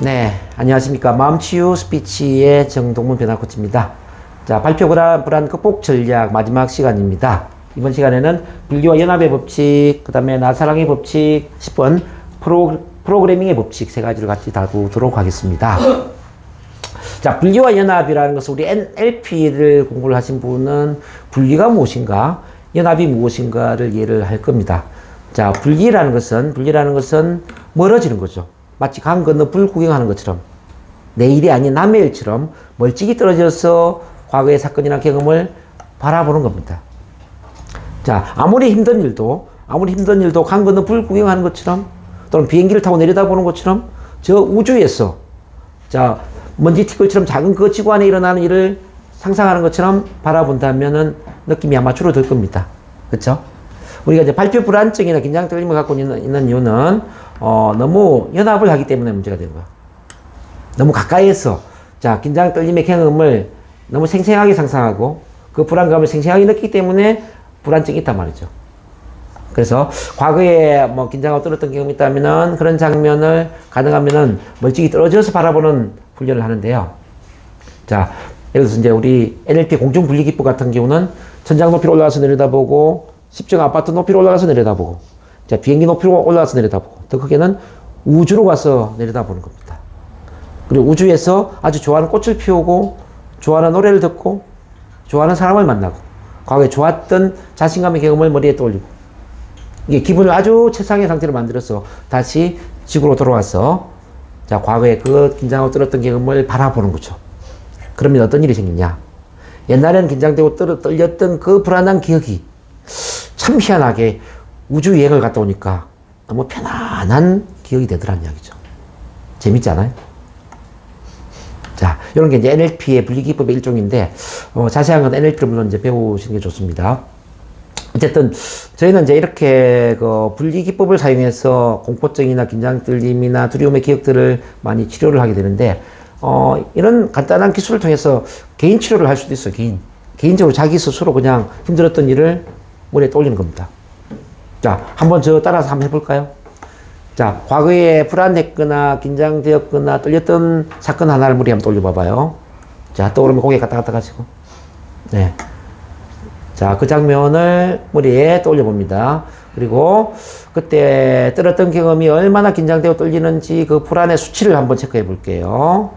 네, 안녕하십니까. 마음치유 스피치의 정동문 변화 코치입니다. 자, 발표 불안 극복 전략 마지막 시간입니다. 이번 시간에는 분리와 연합의 법칙, 그 다음에 나사랑의 법칙, 10번 프로그래밍의 법칙 세 가지를 같이 다루도록 하겠습니다. 자, 분리와 연합이라는 것은 우리 NLP를 공부를 하신 분은 분리가 무엇인가, 연합이 무엇인가를 이해를 할 겁니다. 자, 분리라는 것은 멀어지는 거죠. 마치 강 건너 불 구경하는 것처럼 내 일이 아닌 남의 일처럼 멀찍이 떨어져서 과거의 사건이나 경험을 바라보는 겁니다. 자, 아무리 힘든 일도 강 건너 불 구경하는 것처럼 또는 비행기를 타고 내려다보는 것처럼 저 우주에서 자, 먼지 티끌처럼 작은 그 지구 안에 일어나는 일을 상상하는 것처럼 바라본다면은 느낌이 아마 줄어들 겁니다. 그렇죠? 우리가 이제 발표 불안증이나 긴장 떨림을 갖고 있는 이유는 너무 연합을 하기 때문에 문제가 되는 거야. 너무 가까이에서 자, 긴장 떨림의 경험을 너무 생생하게 상상하고 그 불안감을 생생하게 느끼기 때문에 불안증이 있단 말이죠. 그래서 과거에 뭐 긴장하고 떨었던 경험이 있다면은 그런 장면을 가능하면은 멀찍이 떨어져서 바라보는 훈련을 하는데요. 자, 예를 들어서 이제 우리 NLP 공중분리기법 같은 경우는 천장 높이로 올라가서 내려다보고 10층 아파트 높이로 올라가서 내려다보고 자, 비행기 높이로 올라가서 내려다보고 더 크게는 우주로 가서 내려다보는 겁니다. 그리고 우주에서 아주 좋아하는 꽃을 피우고 좋아하는 노래를 듣고 좋아하는 사람을 만나고 과거에 좋았던 자신감의 경험을 머리에 떠올리고 이게 기분을 아주 최상의 상태로 만들어서 다시 지구로 돌아와서 자, 과거에 그 긴장하고 떨었던 경험을 바라보는 거죠. 그러면 어떤 일이 생기냐? 옛날에는 긴장되고 떨렸던 그 불안한 기억이 참 희한하게 우주 여행을 갔다 오니까 너무 편안한 기억이 되더라는 이야기죠. 재밌지 않아요? 자, 이런 게 이제 NLP의 분리기법의 일종인데, 자세한 건 NLP를 물론 이제 배우시는 게 좋습니다. 어쨌든, 저희는 이제 이렇게 그 분리기법을 사용해서 공포증이나 긴장 떨림이나 두려움의 기억들을 많이 치료를 하게 되는데, 이런 간단한 기술을 통해서 개인 치료를 할 수도 있어요, 개인적으로 자기 스스로 그냥 힘들었던 일을 머리에 떠올리는 겁니다. 자, 한번 저 따라서 한번 해볼까요? 자, 과거에 불안했거나 긴장되었거나 떨렸던 사건 하나를 머리에 한번 떠올려봐봐요. 자, 떠오르면 고개 갔다 갔다 가시고. 네. 자, 그 장면을 머리에 떠올려봅니다. 그리고 그때 떨었던 경험이 얼마나 긴장되고 떨리는지 그 불안의 수치를 한번 체크해 볼게요.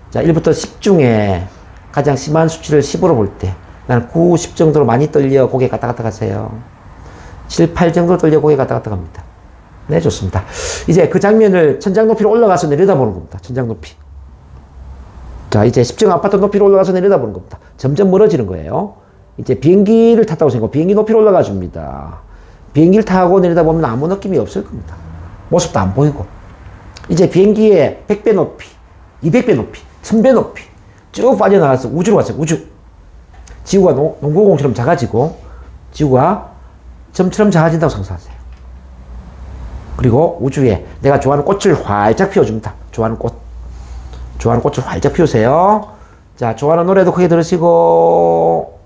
자, 1부터 10 중에 가장 심한 수치를 10으로 볼 때 나는 9, 10 정도로 많이 떨려 고개 갔다 갔다 가세요. 7, 8 정도 떨려 고개 갔다 갔다 갑니다. 네, 좋습니다. 이제 그 장면을 천장 높이로 올라가서 내려다보는 겁니다. 천장 높이. 자, 이제 10층 아파트 높이로 올라가서 내려다보는 겁니다. 점점 멀어지는 거예요. 이제 비행기를 탔다고 생각하고 비행기 높이로 올라가 줍니다. 비행기를 타고 내려다보면 아무 느낌이 없을 겁니다. 모습도 안 보이고. 이제 비행기의 100배 높이, 200배 높이, 1000배 높이 쭉 빠져나가서 우주로 갔어요. 우주. 지구가 농구공처럼 작아지고 지구가 점처럼 작아진다고 상상하세요. 그리고 우주에 내가 좋아하는 꽃을 활짝 피워줍니다. 좋아하는 꽃을 활짝 피우세요. 자, 좋아하는 노래도 크게 들으시고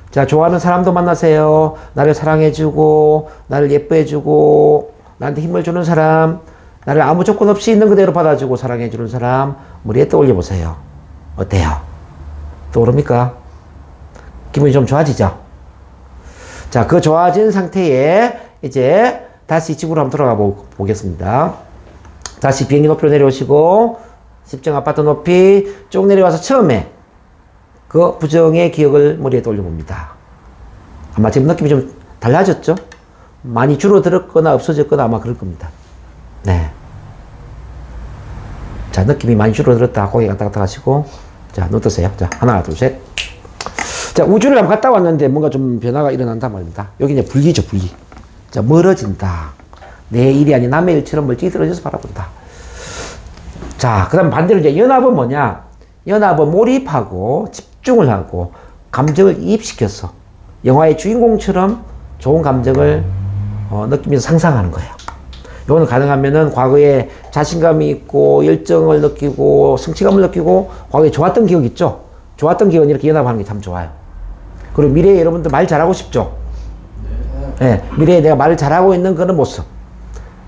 자, 좋아하는 사람도 만나세요. 나를 사랑해주고 나를 예뻐해주고 나한테 힘을 주는 사람, 나를 아무 조건 없이 있는 그대로 받아주고 사랑해주는 사람 머리에 떠올려보세요. 어때요? 떠오릅니까? 기분이 좀 좋아지죠? 자, 그 좋아진 상태에 이제 다시 지구로 한번 돌아가 보겠습니다. 다시 비행기 높이로 내려오시고 10층 아파트 높이 쭉 내려와서 처음에 그 부정의 기억을 머리에 떠올려봅니다. 아마 지금 느낌이 좀 달라졌죠? 많이 줄어들었거나 없어졌거나 아마 그럴 겁니다. 네. 자, 느낌이 많이 줄어들었다. 고개 갔다 갔다 가시고 자, 눈 뜨세요. 자, 하나, 둘, 셋. 자, 우주를 한번 갔다 왔는데 뭔가 좀 변화가 일어난단 말입니다. 여기 이제 분리죠, 분리. 자, 멀어진다. 내 일이 아닌 남의 일처럼 멀찍이 떨어져서 바라본다. 자, 그 다음 반대로 이제 연합은 뭐냐? 연합은 몰입하고 집중을 하고 감정을 이입시켜서 영화의 주인공처럼 좋은 감정을 느끼면서 상상하는 거예요. 이거는 가능하면은 과거에 자신감이 있고 열정을 느끼고 성취감을 느끼고 과거에 좋았던 기억 있죠? 좋았던 기억은 이렇게 연합하는 게 참 좋아요. 그리고 미래에 여러분들 말 잘하고 싶죠? 네, 미래에 내가 말을 잘하고 있는 그런 모습.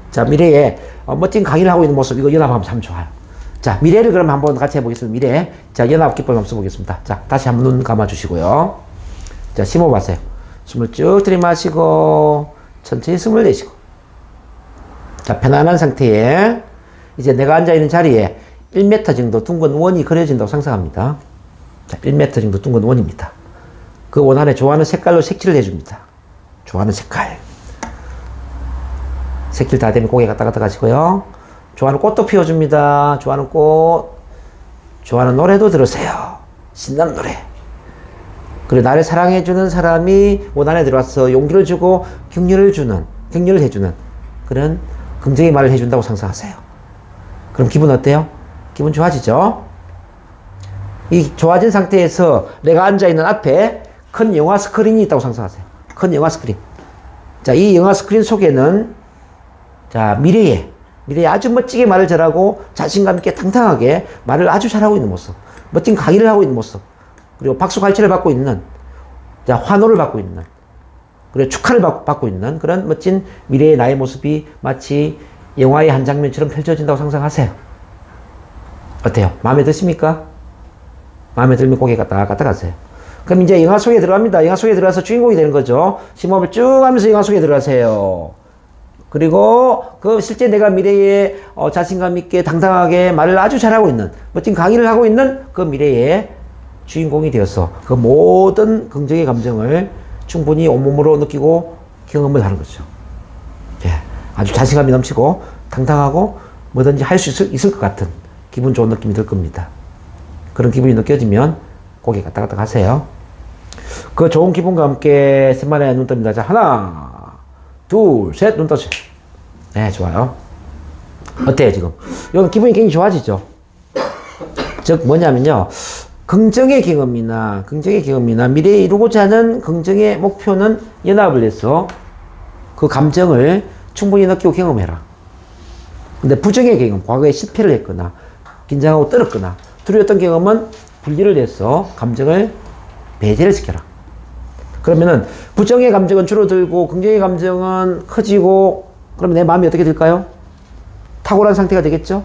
자, 미래에 멋진 강의를 하고 있는 모습, 이거 연합하면 참 좋아요. 자, 미래를 그럼 한번 같이 해보겠습니다. 미래. 자, 연합기법 한번 써보겠습니다. 자, 다시 한번 눈 감아주시고요. 자, 심호흡하세요. 숨을 쭉 들이마시고, 천천히 숨을 내쉬고. 자, 편안한 상태에, 이제 내가 앉아있는 자리에 1m 정도 둥근 원이 그려진다고 상상합니다. 자, 1m 정도 둥근 원입니다. 그 원 안에 좋아하는 색깔로 색칠을 해줍니다. 좋아하는 색깔. 색칠 다 되면 고개 갔다 갔다 가시고요. 좋아하는 꽃도 피워줍니다. 좋아하는 꽃. 좋아하는 노래도 들으세요. 신나는 노래. 그리고 나를 사랑해주는 사람이 원 안에 들어와서 용기를 주고 격려를 해주는 그런 긍정의 말을 해준다고 상상하세요. 그럼 기분 어때요? 기분 좋아지죠? 이 좋아진 상태에서 내가 앉아있는 앞에 큰 영화 스크린이 있다고 상상하세요. 큰 영화 스크린. 자, 이 영화 스크린 속에는 자, 미래에 아주 멋지게 말을 잘하고 자신감 있게 당당하게 말을 아주 잘하고 있는 모습. 멋진 강의를 하고 있는 모습. 그리고 박수 갈채를 받고 있는, 자, 환호를 받고 있는, 그리고 축하를 받고 있는 그런 멋진 미래의 나의 모습이 마치 영화의 한 장면처럼 펼쳐진다고 상상하세요. 어때요? 마음에 드십니까? 마음에 들면 고개 갔다 가세요. 그럼 이제 영화 속에 들어갑니다. 영화 속에 들어가서 주인공이 되는 거죠. 심호흡을 쭉 하면서 영화 속에 들어가세요. 그리고 그 실제 내가 미래에 자신감 있게 당당하게 말을 아주 잘하고 있는 멋진 강의를 하고 있는 그 미래의 주인공이 되어서 그 모든 긍정의 감정을 충분히 온몸으로 느끼고 경험을 하는 거죠. 예, 아주 자신감이 넘치고 당당하고 뭐든지 할 수 있을 것 같은 기분 좋은 느낌이 들 겁니다. 그런 기분이 느껴지면 고개 갔다 갔다 가세요. 그 좋은 기분과 함께 셋만에 눈 뜹니다. 자, 하나, 둘, 셋, 눈 떠세요. 네, 좋아요. 어때요, 지금? 이건 기분이 굉장히 좋아지죠? 즉, 뭐냐면요. 긍정의 경험이나 미래에 이루고자 하는 긍정의 목표는 연합을 해서 그 감정을 충분히 느끼고 경험해라. 근데 부정의 경험, 과거에 실패를 했거나, 긴장하고 떨었거나, 두려웠던 경험은 분리를 해서 감정을 배제를 시켜라. 그러면은 부정의 감정은 줄어들고 긍정의 감정은 커지고 그러면 내 마음이 어떻게 될까요? 탁월한 상태가 되겠죠?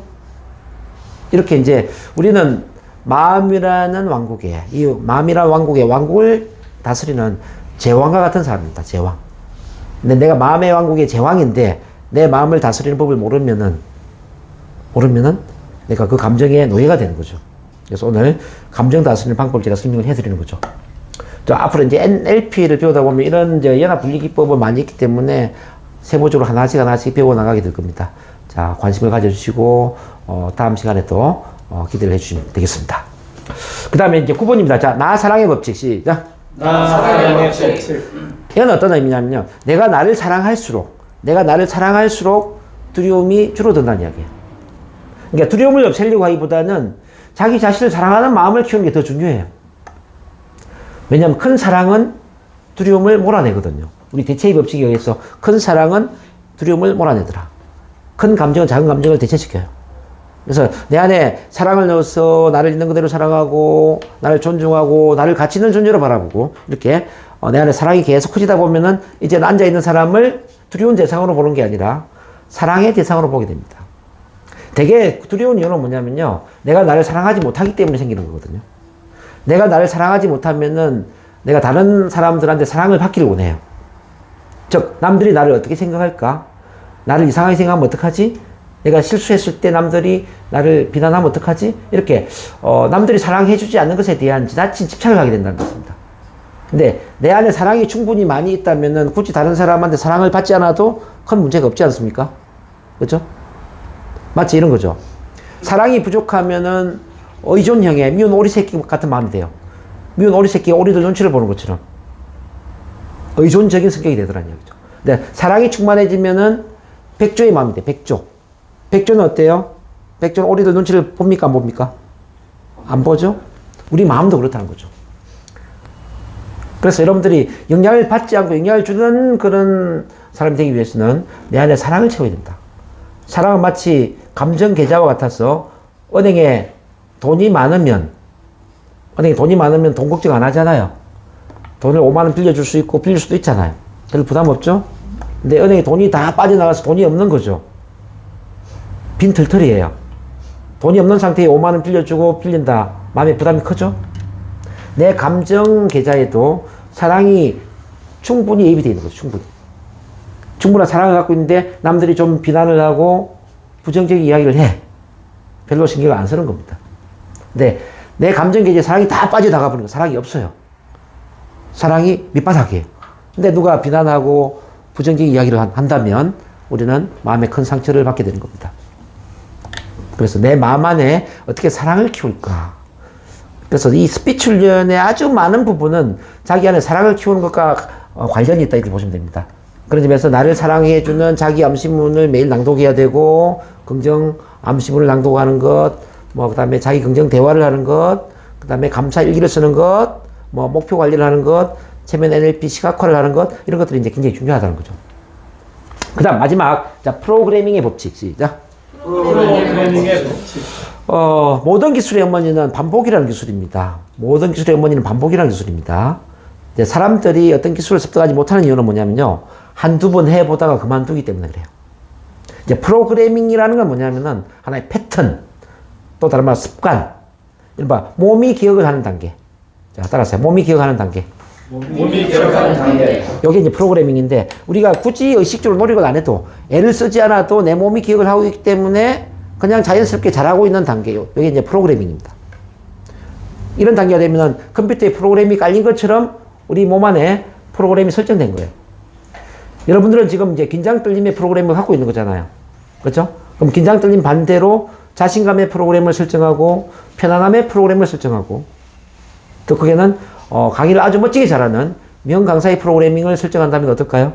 이렇게 이제 우리는 마음이라는 왕국에 이 마음이라는 왕국을 다스리는 제왕과 같은 사람입니다. 제왕. 근데 내가 마음의 왕국의 제왕인데 내 마음을 다스리는 법을 모르면은 내가 그 감정의 노예가 되는 거죠. 그래서 오늘 감정 다스리는 방법을 제가 설명을 해드리는 거죠. 또 앞으로 이제 NLP를 배우다 보면 이런 이제 연합 분리 기법은 많이 있기 때문에 세부적으로 하나씩 배워 나가게 될 겁니다. 자, 관심을 가져주시고 다음 시간에 또 기대를 해주시면 되겠습니다. 그 다음에 이제 9번입니다. 자, 나 사랑의 법칙. 시작. 나 사랑의 법칙. 이건 어떤 의미냐면요. 내가 나를 사랑할수록 두려움이 줄어든다는 이야기예요. 그러니까 두려움을 없애려고 하기보다는 자기 자신을 사랑하는 마음을 키우는 게 더 중요해요. 왜냐하면 큰 사랑은 두려움을 몰아내거든요. 우리 대체의 법칙에 의해서 큰 사랑은 두려움을 몰아내더라. 큰 감정은 작은 감정을 대체시켜요. 그래서 내 안에 사랑을 넣어서 나를 있는 그대로 사랑하고 나를 존중하고 나를 가치 있는 존재로 바라보고 이렇게 내 안에 사랑이 계속 커지다 보면은 이제 앉아있는 사람을 두려운 대상으로 보는 게 아니라 사랑의 대상으로 보게 됩니다. 되게 두려운 이유는 뭐냐면요. 내가 나를 사랑하지 못하기 때문에 생기는 거거든요. 내가 나를 사랑하지 못하면은 내가 다른 사람들한테 사랑을 받기를 원해요. 즉, 남들이 나를 어떻게 생각할까? 나를 이상하게 생각하면 어떡하지? 내가 실수했을 때 남들이 나를 비난하면 어떡하지? 이렇게 남들이 사랑해주지 않는 것에 대한 지나친 집착을 하게 된다는 것입니다. 근데 내 안에 사랑이 충분히 많이 있다면은 굳이 다른 사람한테 사랑을 받지 않아도 큰 문제가 없지 않습니까? 그렇죠? 마치 이런 거죠. 사랑이 부족하면은 의존형의 미운 오리새끼 같은 마음이 돼요. 미운 오리새끼가 오리들 눈치를 보는 것처럼 의존적인 성격이 되더라는 얘기죠. 근데 사랑이 충만해지면은 백조의 마음이 돼. 백조는 어때요? 백조는 오리들 눈치를 봅니까? 안 봅니까? 안 보죠? 우리 마음도 그렇다는 거죠. 그래서 여러분들이 영향을 받지 않고 영향을 주는 그런 사람이 되기 위해서는 내 안에 사랑을 채워야 된다. 사랑은 마치 감정 계좌와 같아서 은행에 돈이 많으면 돈 걱정 안 하잖아요. 돈을 5만 원 빌려줄 수 있고 빌릴 수도 있잖아요. 별 부담 없죠? 근데 은행에 돈이 다 빠져나가서 돈이 없는 거죠. 빈털털이에요. 돈이 없는 상태에 5만 원 빌려주고 빌린다. 마음의 부담이 크죠? 내 감정 계좌에도 사랑이 충분히 예비되어 있는 거죠. 충분히. 충분한 사랑을 갖고 있는데 남들이 좀 비난을 하고 부정적인 이야기를 해. 별로 신경을 안 쓰는 겁니다. 근데 내 감정 계좌에 사랑이 다 빠져나가 버리는 거. 사랑이 없어요. 사랑이 밑바닥이에요. 근데 누가 비난하고 부정적인 이야기를 한다면 우리는 마음에 큰 상처를 받게 되는 겁니다. 그래서 내 마음 안에 어떻게 사랑을 키울까. 그래서 이 스피치 훈련의 아주 많은 부분은 자기 안에 사랑을 키우는 것과 관련이 있다 이렇게 보시면 됩니다. 그런 점에서 나를 사랑해주는 자기 암시문을 매일 낭독해야 되고, 긍정 암시문을 낭독하는 것, 그 다음에 자기 긍정 대화를 하는 것, 그 다음에 감사 일기를 쓰는 것, 목표 관리를 하는 것, 체면 NLP 시각화를 하는 것, 이런 것들이 이제 굉장히 중요하다는 거죠. 그 다음 마지막, 자, 프로그래밍의 법칙. 시작. 프로그래밍의 법칙. 모든 기술의 어머니는 반복이라는 기술입니다. 모든 기술의 어머니는 반복이라는 기술입니다. 이제 사람들이 어떤 기술을 습득하지 못하는 이유는 뭐냐면요. 한두 번 해보다가 그만두기 때문에 그래요. 이제 프로그래밍이라는 건 뭐냐면은 하나의 패턴, 또 다른 말 습관, 이른바 몸이 기억을 하는 단계. 자, 따라하세요. 몸이 기억하는 단계. 몸이 기억하는 단계. 여기 이제 프로그래밍인데 우리가 굳이 의식적으로 노력을 안 해도 애를 쓰지 않아도 내 몸이 기억을 하고 있기 때문에 그냥 자연스럽게 잘하고 있는 단계요. 여기 이제 프로그래밍입니다. 이런 단계가 되면은 컴퓨터에 프로그램이 깔린 것처럼 우리 몸 안에 프로그램이 설정된 거예요. 여러분들은 지금 이제 긴장 떨림의 프로그램을 갖고 있는 거잖아요. 그렇죠? 그럼 긴장 떨림 반대로 자신감의 프로그램을 설정하고 편안함의 프로그램을 설정하고 또 그게는 강의를 아주 멋지게 잘하는 명강사의 프로그래밍을 설정한다면 어떨까요?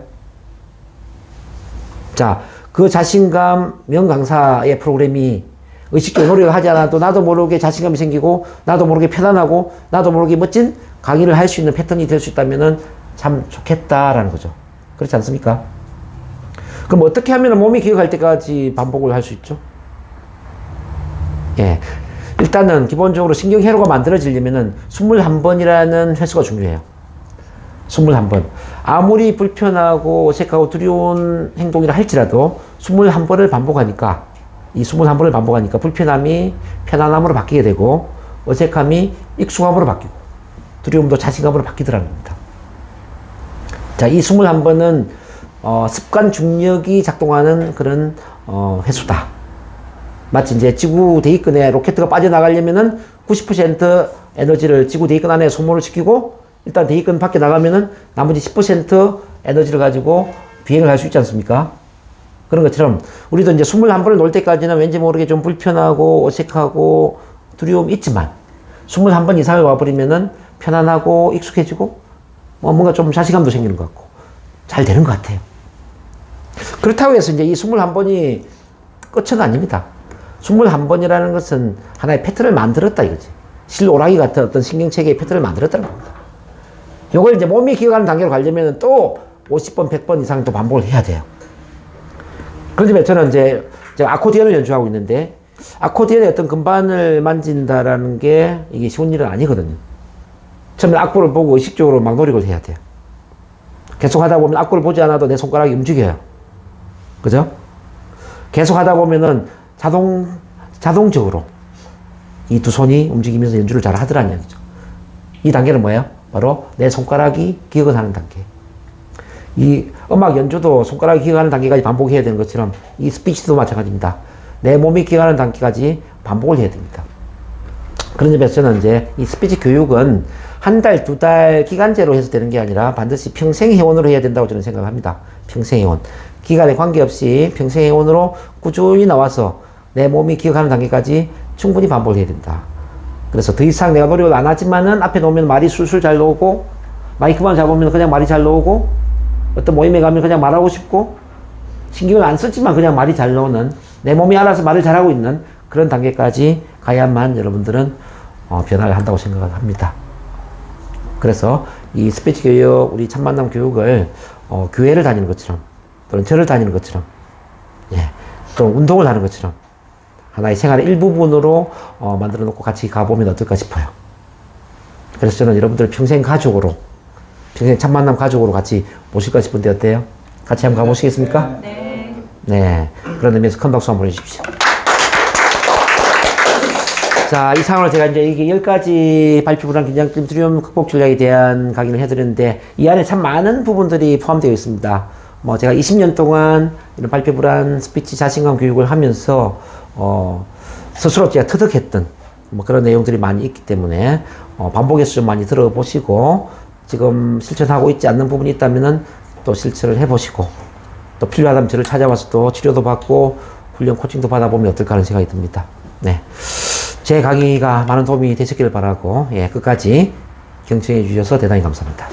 자, 그 자신감 명강사의 프로그램이 의식적으로 노력을 하지 않아도 나도 모르게 자신감이 생기고 나도 모르게 편안하고 나도 모르게 멋진 강의를 할 수 있는 패턴이 될 수 있다면 참 좋겠다라는 거죠. 그렇지 않습니까? 그럼 어떻게 하면 몸이 기억할 때까지 반복을 할 수 있죠? 예. 일단은 기본적으로 신경회로가 만들어지려면은 21번이라는 횟수가 중요해요. 21번. 아무리 불편하고 어색하고 두려운 행동이라 할지라도 21번을 반복하니까 이 21번을 반복하니까 불편함이 편안함으로 바뀌게 되고 어색함이 익숙함으로 바뀌고 두려움도 자신감으로 바뀌더라는 겁니다. 자, 이 21번은 습관 중력이 작동하는 그런 횟수다. 마치 이제 지구 대기권에 로켓트가 빠져나가려면은 90% 에너지를 지구 대기권 안에 소모를 시키고 일단 대기권 밖에 나가면은 나머지 10% 에너지를 가지고 비행을 할 수 있지 않습니까? 그런 것처럼 우리도 이제 21번을 놓을 때까지는 왠지 모르게 좀 불편하고 어색하고 두려움이 있지만 21번 이상을 와버리면은 편안하고 익숙해지고 뭔가 좀 자신감도 생기는 것 같고 잘 되는 것 같아요. 그렇다고 해서 이제 이 21번이 끝은 아닙니다. 21번이라는 것은 하나의 패턴을 만들었다 이거지. 실오라기 같은 어떤 신경체계의 패턴을 만들었다는 겁니다. 요걸 이제 몸이 기억하는 단계로 가려면 또 50번, 100번 이상 또 반복을 해야 돼요. 그런 점에 저는 이제 아코디언을 연주하고 있는데 아코디언의 어떤 금반을 만진다라는 게 이게 쉬운 일은 아니거든요. 처음에 악보를 보고 의식적으로 막 노력을 해야 돼요. 계속 하다 보면 악보를 보지 않아도 내 손가락이 움직여요. 그죠? 계속 하다 보면은 자동적으로 이 두 손이 움직이면서 연주를 잘 하더라는 얘기죠. 이 단계는 뭐예요? 바로 내 손가락이 기억을 하는 단계. 이 음악 연주도 손가락이 기억하는 단계까지 반복해야 되는 것처럼 이 스피치도 마찬가지입니다. 내 몸이 기억하는 단계까지 반복을 해야 됩니다. 그런 점에서 저는 이제 이 스피치 교육은 한 달, 두 달 기간제로 해서 되는 게 아니라 반드시 평생 회원으로 해야 된다고 저는 생각합니다. 평생 회원. 기간에 관계없이 평생 회원으로 꾸준히 나와서 내 몸이 기억하는 단계까지 충분히 반복을 해야 된다. 그래서 더 이상 내가 노력을 안 하지만은 앞에 놓으면 말이 술술 잘 나오고 마이크만 잡으면 그냥 말이 잘 나오고 어떤 모임에 가면 그냥 말하고 싶고 신경을 안 쓰지만 그냥 말이 잘 나오는 내 몸이 알아서 말을 잘하고 있는 그런 단계까지 가야만 여러분들은 변화를 한다고 생각을 합니다. 그래서 이 스피치 교육, 우리 첫 만남 교육을 교회를 다니는 것처럼 또는 절을 다니는 것처럼 또 운동을 하는 것처럼 하나의 생활의 일부분으로 만들어 놓고 같이 가보면 어떨까 싶어요. 그래서 저는 여러분들 평생 가족으로 평생 첫 만남 가족으로 같이 모실까 싶은데 어때요? 같이 한번 가보시겠습니까? 네. 네. 그런 의미에서 큰 박수 한번 보내주십시오. 자, 이상으로 제가 이제 이게 10가지 발표 불안, 긴장, 떨림, 두려움 극복 전략에 대한 강의를 해드렸는데, 이 안에 참 많은 부분들이 포함되어 있습니다. 뭐, 제가 20년 동안 이런 발표 불안, 스피치 자신감 교육을 하면서, 스스로 제가 터득했던 뭐 그런 내용들이 많이 있기 때문에, 반복해서 좀 많이 들어보시고, 지금 실천하고 있지 않는 부분이 있다면은 또 실천을 해보시고, 또 필요하다면 저를 찾아와서 또 치료도 받고, 훈련 코칭도 받아보면 어떨까 하는 생각이 듭니다. 네. 제 강의가 많은 도움이 되셨기를 바라고, 예, 끝까지 경청해 주셔서 대단히 감사합니다.